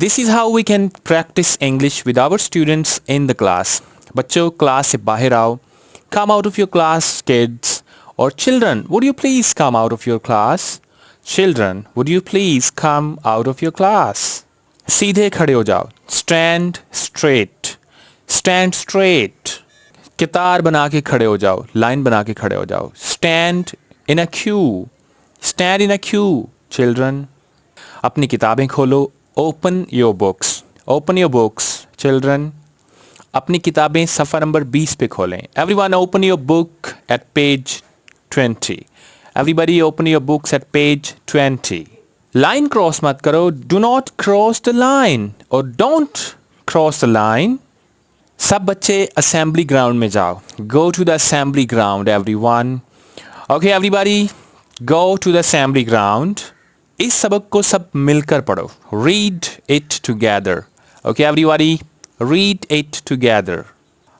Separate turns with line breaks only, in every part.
This is how we can practice English with our students in the class. बच्चों class से बाहर आओ. Come out of your class, kids. Or children, would you please come out of your class? Children, would you please come out of your class? सीधे खड़े हो जाओ. Stand straight. Stand straight. कितार बना के खड़े हो जाओ. लाइन बना के खड़े हो जाओ. Stand in a queue. Stand in a queue, children. अपनी किताबें खोलो. Open your books. Open your books, children. अपनी किताबें सफ़ा नंबर 20 पे खोलें. Everyone open your book at page 20. Everybody open your books at page 20. Line cross मत करो. Do not cross the line or don't cross the line. सब बच्चे assembly ground में जाओ. Go to the assembly ground, everyone. Okay, everybody, go to the assembly ground. इस सबक को सब मिलकर पढ़ो. Read it together. Okay, everybody, read it together.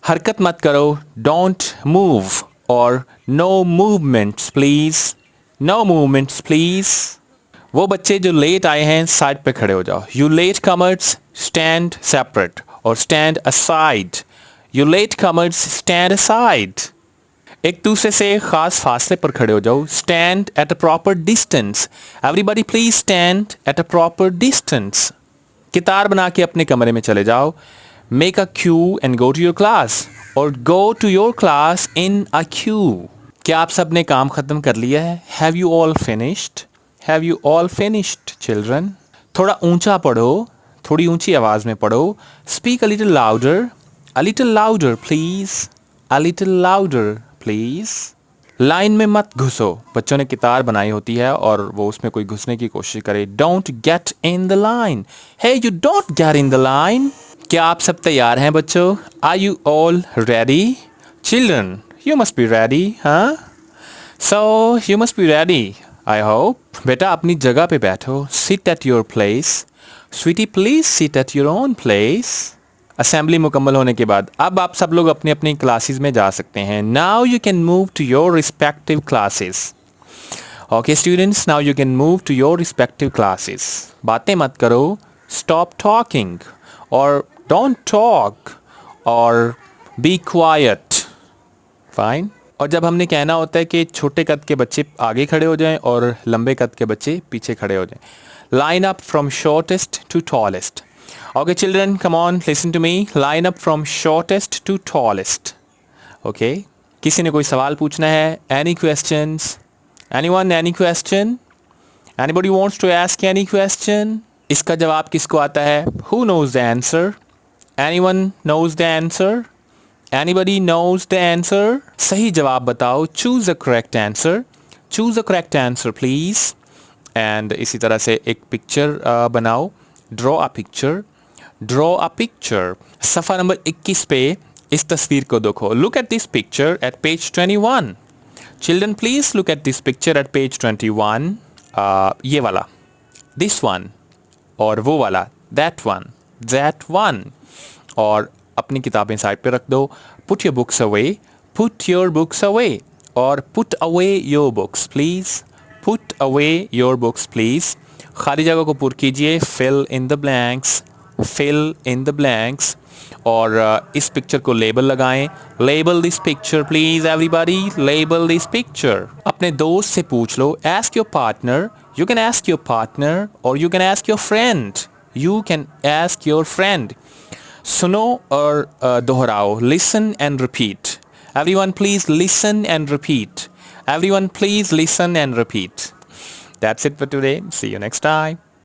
हरकत मत करो. Don't move or no movements, please. No movements, please. वो बच्चे जो लेट आए हैं साइड पे खड़े हो जाओ. You latecomers, stand separate or stand aside. You latecomers, stand aside. एक दूसरे से खास फासले पर खड़े हो जाओ. Stand at a proper distance. Everybody please stand at a proper distance. कितार बना के अपने कमरे में चले जाओ. Make a queue and go to your class or go to your class in a queue. क्या आप सब ने काम ख़त्म कर लिया है? Have you all finished? Have you all finished, children? थोड़ा ऊंचा पढ़ो. थोड़ी ऊंची आवाज़ में पढ़ो. Speak a little louder. A little louder, please. A little louder, please. Line में मत घुसो. बच्चों ने कितार बनाई होती है और वो उसमें कोई घुसने की कोशिश करे. Don't get in the line. Hey, you don't get in the line. क्या आप सब तैयार हैं बच्चों? Are you all ready? Children, you must be ready, huh? So, you must be ready, I hope. बेटा अपनी जगह पे बैठो. Sit at your place. Sweetie, please sit at your own place. Assembly मुकम्मल होने के बाद अब आप सब लोग अपनी अपनी क्लासेस में जा सकते हैं. Now you can move to your respective classes. Okay, students, now you can move to your respective classes. बातें मत करो. Stop talking or don't talk or be quiet. Fine. और जब हमने कहना होता है कि छोटे कद के बच्चे आगे खड़े हो जाएं और लंबे कद के बच्चे पीछे खड़े हो जाएं. Line up from shortest to tallest. Okay, children, come on, listen to me. Line up from shortest to tallest. Okay. किसी ने कोई सवाल पूछना है? Any questions? Anyone? Any question? Anybody wants to ask any question? इसका जवाब किसको आता है? Who knows the answer? Anyone knows the answer? Anybody knows the answer? सही जवाब बताओ. Choose a correct answer. Choose a correct answer, please. And इसी तरह से एक पिक्चर बनाओ. Draw a picture. Draw a picture. सफ़ा नंबर 21 पे इस तस्वीर को देखो. Look at this picture at page 21. Children, please look at this picture at page 21. ये वाला. This one. और वो वाला. That one. That one. और अपनी किताबें साइड पे रख दो. Put your books away. Put your books away. और put away your books, please. Put away your books, please. खाली जगह को पुर कीजिए. Fill in the blanks. Fill in the blanks. और इस पिक्चर को लेबल लगाएं. Label this picture, please, everybody. Label this picture. अपने दोस्त से पूछ लो. Ask your partner. You can ask your partner or you can ask your friend. You can ask your friend. सुनो और दोहराओ. Listen and repeat. Everyone please listen and repeat. Everyone please listen and repeat. That's it for today. See you next time.